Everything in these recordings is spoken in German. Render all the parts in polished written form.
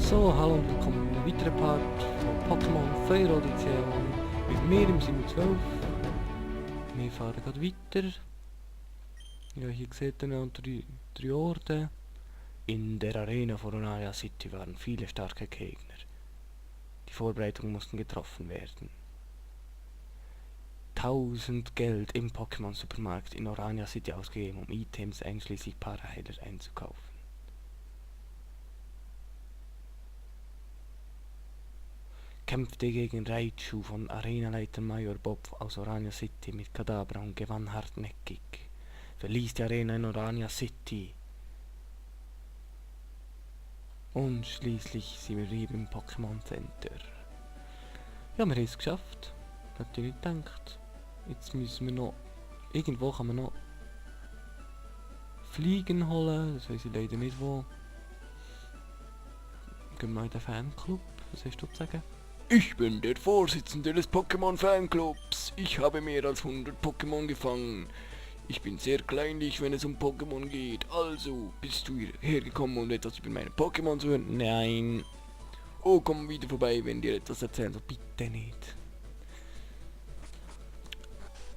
So, hallo und willkommen in einem weiteren Part von Pokémon Feuer Edition mit mir im Simon 12. Wir fahren gerade weiter. Ja, hier seht ihr noch drei Orte. In der Arena von Ronaria City waren viele starke Gegner. Die Vorbereitungen mussten getroffen werden. 1000 Geld im Pokémon Supermarkt in Orania City ausgegeben, um Items einschließlich Paraheiler einzukaufen. Kämpfte gegen Raichu von Arenaleiter Major Bob aus Orania City mit Kadabra und gewann hartnäckig. Verließ die Arena in Orania City. Und schließlich sind wir hier im Pokémon Center. Ja, wir haben es geschafft. Hätte ich nicht gedacht. Jetzt müssen wir noch... Irgendwo kann man noch... Fliegen holen. Das weiß ich leider nicht wo. Gehen wir in den Fanclub. Was hast du zu sagen? Ich bin der Vorsitzende des Pokémon Fanclubs. Ich habe mehr als 100 Pokémon gefangen. Ich bin sehr kleinlich, wenn es um Pokémon geht. Also, bist du hierher gekommen, um etwas über meine Pokémon zu hören? Nein. Oh, komm wieder vorbei, wenn dir etwas erzählen soll. Bitte nicht.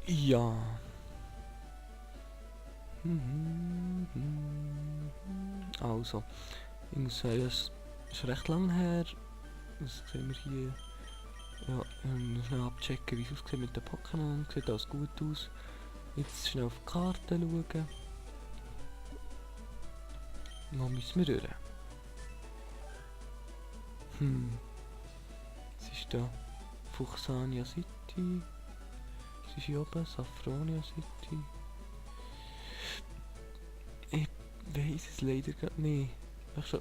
Ja. Also, ich muss sagen, es ist recht lang her. Was sehen wir hier? Ja, schnell abchecken, wie es aussieht mit den Pokémon. Sieht alles gut aus. Jetzt schnell auf die Karte schauen. Wo müssen wir durch? Es ist da Fuchsania City. Es ist hier oben Safronia City. Ich weiß es leider gerade nicht.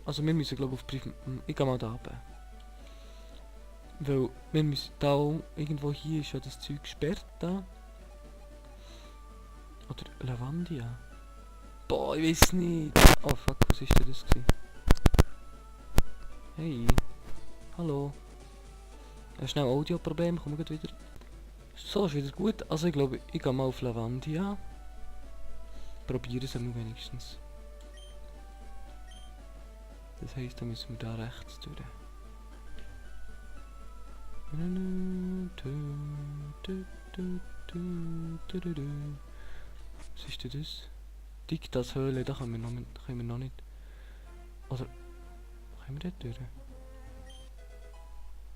Also wir müssen glaube ich auf Brief... Ich gehe mal da runter. Weil wir müssen da auch, irgendwo hier ist ja das Zeug gesperrt da. Oder Lavandia. Boah, ich weiß nicht. Oh fuck, was ist denn das gewesen? Hey. Hallo. Schnell Audioproblem, kommen wir wieder. So, ist wieder gut. Also ich glaube, ich gehe mal auf Lavandia. Probieren es mal wenigstens. Das heisst, da müssen wir da rechts durch. Was ist denn das? Diktas Höhle, da können wir noch nicht. Oder können wir dort durch?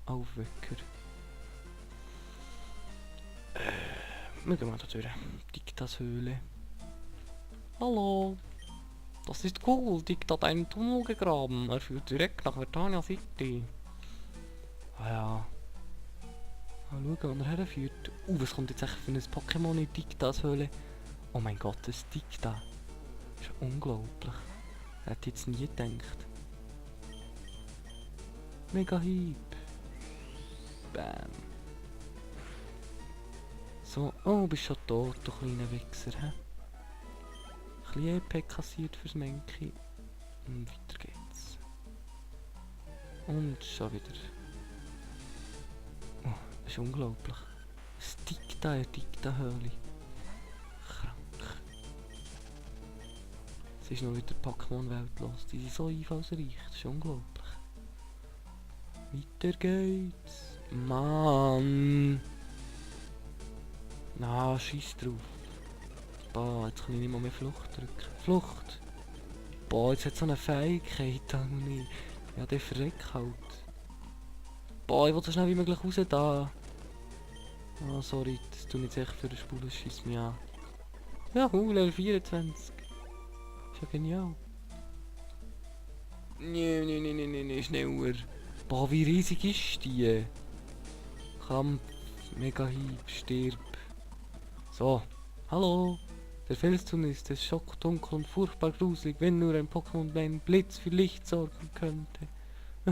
Aufwecker. Wir gehen mal da durch. Diktas Höhle. Hallo. Das ist cool. Dikt hat einen Tunnel gegraben. Er führt direkt nach Vertania City. Ah ja. Mal schauen, wo er herführt. Was kommt jetzt echt für ein Pokémon in Diktas Höhle? Oh mein Gott, das Dikta. Das ist unglaublich. Hätte jetzt nie gedacht. Mega Hieb. Bam. So, oh, bist schon tot, du kleiner Wichser, hä? Ein bisschen EP kassiert fürs Menki. Und weiter geht's. Und schon wieder. Oh, das ist unglaublich. Das Dikta, Dikta-Höhle. Krank. Es ist noch wieder Pokémon-Welt los. Die sind so einfallsreich, das ist unglaublich. Weiter geht's. Mann. Na, scheiß drauf. Boah, jetzt kann ich nicht mal mehr Flucht drücken. Flucht! Boah, jetzt hat so eine Fähigkeit da noch nicht. Ja, der verreckt halt. Boah, ich will so schnell wie möglich raus da. Ah, sorry, das tue ich jetzt echt für den Spur, das schießt mich an. Ja, Level 24. Ist ja genial. Nee, schneller. Boah, wie riesig ist die? Kampf, Mega Hieb, stirb. So, hallo. Der Felstunnel ist es schockdunkel und furchtbar gruselig, wenn nur ein Pokémon bei einem Blitz für Licht sorgen könnte. Wo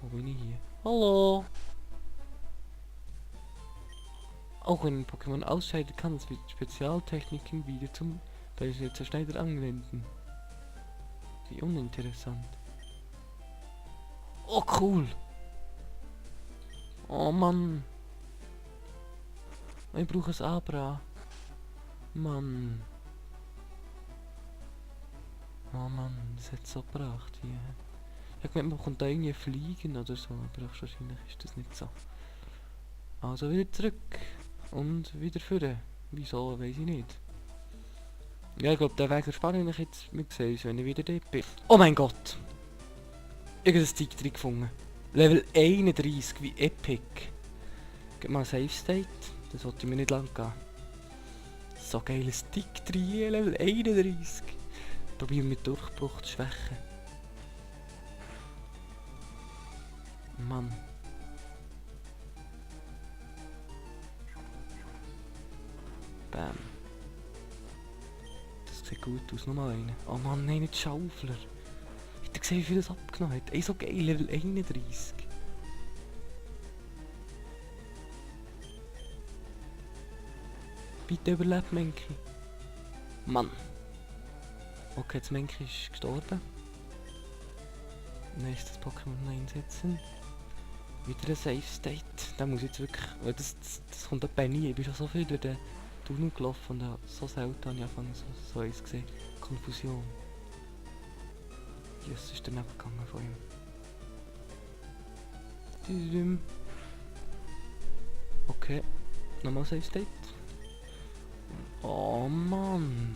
bin ich hier? Hallo. Auch wenn ein Pokémon ausscheidet, kann es mit Spezialtechniken wieder zum Zerschneider anwenden. Wie uninteressant. Oh cool. Oh Mann. Ich brauche ein Abra. Mann. Oh Mann, das hat so gebracht hier. Ich hab gemeint, man kommt da irgendwie fliegen oder so, aber wahrscheinlich ist das nicht so. Also wieder zurück. Und wieder führen. Wieso, weiß ich nicht. Ja, ich glaube, der Weg erspare ich jetzt mit gesehen, wenn ich wieder dort bin. Oh mein Gott! Ich habe das Stick drin gefunden. Level 31, wie epic. Gib mal ein Save State. Das sollte mir nicht lang gehen. So geiles Stick drin, Level 31. Probieren mit Durchbruch zu schwächen. Mann. Bam. Das sieht gut aus, nochmal einen. Oh Mann, nein, nicht Schaufler. Habt ihr gesehen, wie viel das abgenommen hat? Ey, so geil, Level 31. Bitte überlebt Menki. Mann. Okay, das Menki ist gestorben. Nächstes Pokémon einsetzen. Wieder ein Safe State. Da muss ich jetzt wirklich... Weil das kommt etwa nie. Ich bin schon so viel durch den Tunnel gelaufen und so selten habe ich angefangen so eins gesehen. Konfusion. Jesus ist daneben gegangen von ihm. Okay. Nochmal Safe State. Oh Mann.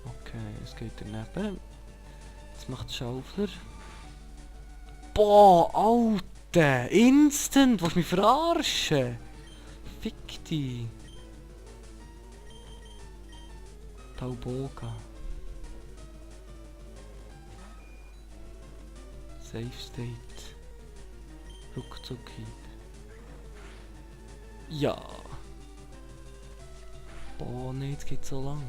Okay, es geht daneben. Jetzt macht Schaufler. Boah, Alter! Instant! Willst du mich verarschen? Fick dich! Tauboga. Safe State. Ruckzuck-Hieb. Ja! Boah, nee, jetzt geht's so lang.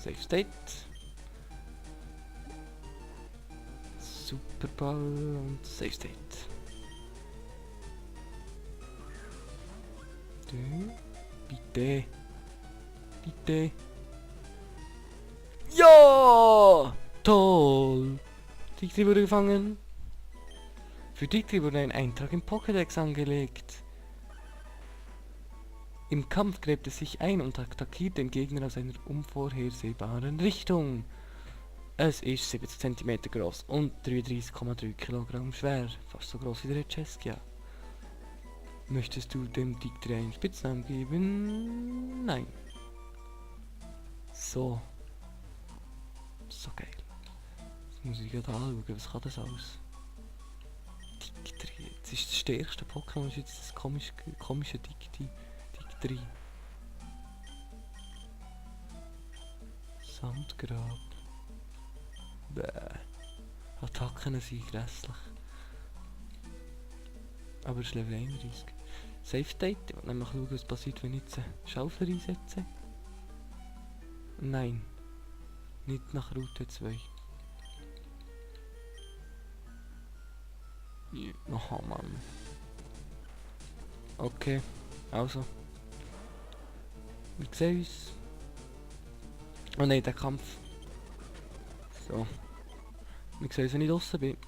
Safe State. Superball und Safe State. Bitte. Bitte. Ja! Toll! Dictri wurde gefangen. Für Dictri wurde ein Eintrag im Pokédex angelegt. Im Kampf gräbt es sich ein und attackiert den Gegner aus einer unvorhersehbaren Richtung. Es ist 70 cm groß und 33,3 kg schwer. Fast so groß wie der Ceskia. Möchtest du dem Dictri einen Spitznamen geben? Nein. So. So geil. Jetzt muss ich gerade anschauen, was kann das aus? Dictri. Jetzt ist das stärkste Pokémon, ist jetzt das komische Dictri. 3. Sandgrab. Bäh. Attacken sind grässlich. Aber es ist Level 31. Safe State. Ich will nämlich schauen, was passiert, wenn ich jetzt einen Schaufler einsetze. Nein. Nicht nach Route 2. Ja. Oh Mann. Okay. Also. Wir sehen uns. Oh nein, der Kampf. So. Wir sehen uns, wenn ich draussen bin.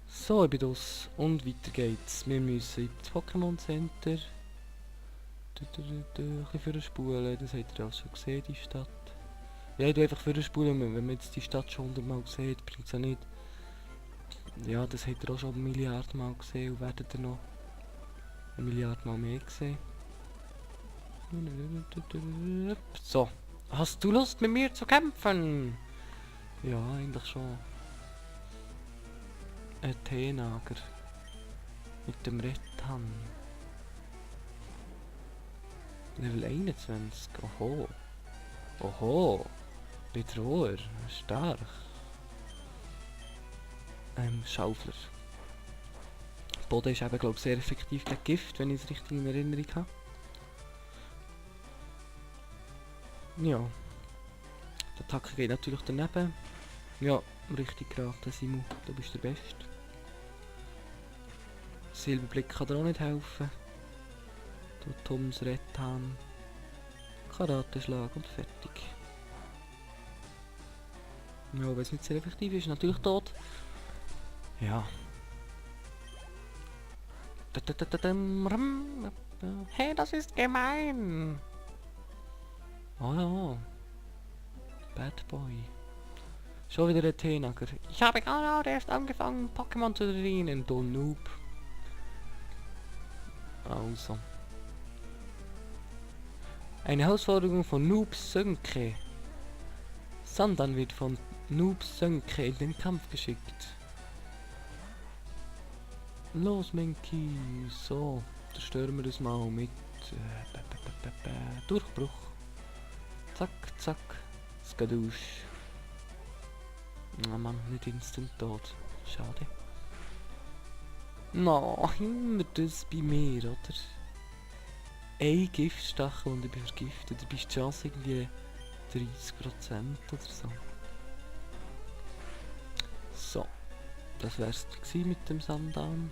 So, ich bin draussen. Und weiter geht's. Wir müssen ins Pokémon Center. Ein bisschen vorspulen. Das habt ihr auch schon gesehen, die Stadt. Ja, ich tue einfach vorspulen. Wenn man jetzt die Stadt schon 100-mal sieht, bringt es ja nicht. Ja, das habt ihr auch schon 1 Milliarde Mal gesehen und werdet ihr noch 1 Milliarde Mal mehr gesehen. So. Hast du Lust mit mir zu kämpfen? Ja, eigentlich schon. Ein Teenager. Mit dem Rettan. Level 21. Oho. Oho. Bedroher. Stark. Schaufler. Boden ist eben, glaube ich, sehr effektiv gegen Gift, wenn ich es richtig in Erinnerung habe. Ja. Die Attacke geht natürlich daneben. Ja, richtig geraten, Simu. Du bist der Beste. Silberblick kann dir auch nicht helfen. Du Toms Rettan. Karateschlag und fertig. Ja, wenn es nicht sehr effektiv ist, natürlich tot. Ja. Hey, das ist gemein. Oh ja. Bad Boy. Schon wieder ein Teenager. Ich habe gerade erst angefangen, Pokémon zu trainieren, du Noob. Also. Eine Herausforderung von Noob Sönke. Sandan wird von Noob Sönke in den Kampf geschickt. Los, Menki. So, zerstören wir das mal mit Durchbruch. Zack, zack. Skadoosh. Na Mann, nicht instant tot. Schade. No, immer das bei mir, oder? Ein Giftstachel und ich bin vergiftet. Da bist die Chance irgendwie 30% oder so. So. Das wär's gewesen mit dem Sundown.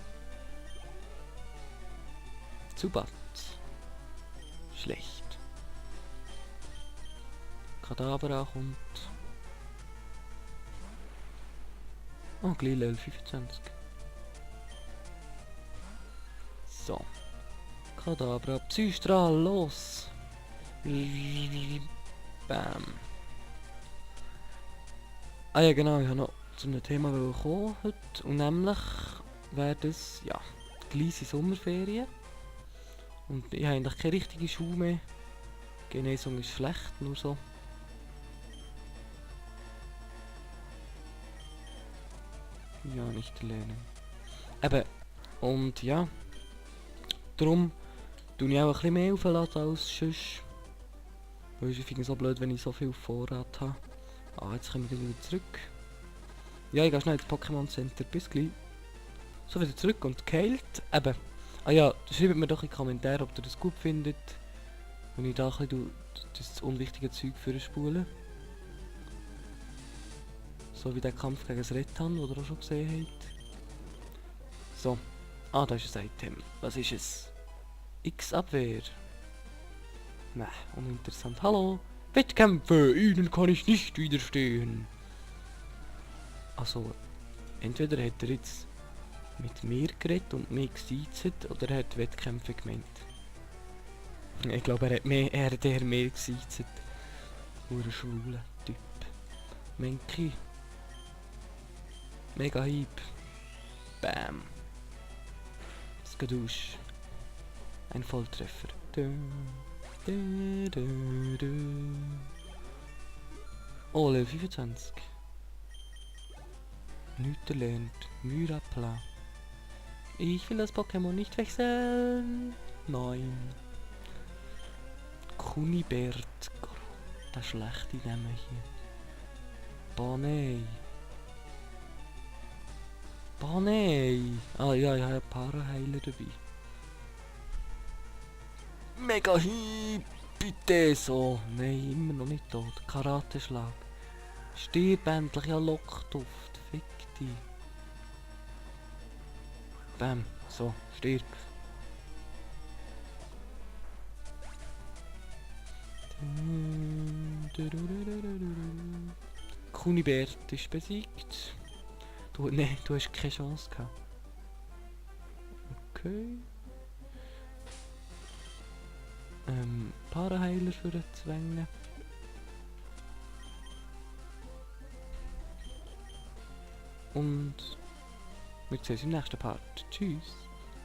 Zubat. Schlecht. Kadabra kommt. Oh, gleich Level 25. So. Kadabra, Psystrahl, los! Bam. Ah ja genau, ich habe noch zu einem Thema kommen heute. Und nämlich wäre das, ja, die leise Sommerferien. Und ich habe eigentlich keine richtige Schule mehr. Genesung ist schlecht, nur so. Ja, nicht lernen. Eben, und ja. Darum tue ich auch ein bisschen mehr aufladen als sonst. Weil ich finde es so blöd, wenn ich so viel auf Vorrat habe. Ah, jetzt kommen wir wieder zurück. Ja, ich gehe schnell ins Pokémon Center. Bis gleich. So, wieder zurück und geheilt. Eben. Ah ja, schreibt mir doch in die Kommentare, ob ihr das gut findet. Wenn ich da ein bisschen das unwichtige Zeug für spulen. So wie der Kampf gegen das Redtan, den ihr auch schon gesehen habt. So. Ah, da ist ein Item. Was ist es? X-Abwehr. Nein, uninteressant. Hallo. Wettkämpfe, ihnen kann ich nicht widerstehen. Also, entweder hat er jetzt mit mir geredet und mich gesiezt, oder er hat Wettkämpfe gemeint. Ich glaube, er hat eher mehr gesiezt. Nur ein schwuler Typ. Menki. Mega Hieb. Bam. Skadoosh. Ein Volltreffer. Oh, Level 25. Nichts erlernt. Myrapla. Ich will das Pokémon nicht wechseln. Nein. Kunibert. Der schlechte Name hier. Boney. Boney. Ah ja, ich habe einen Paraheiler dabei. Mega Hieb. Bitte so. Nein, immer noch nicht tot. Karateschlag. Stirb endlich, ja Lockduft. Fick dich. Bam. So, stirb. Kunibert ist besiegt. Nee, du hast keine Chance gehabt. Okay. Paraheiler für den Zwängen. Und wir sehen uns im nächsten Part. Tschüss.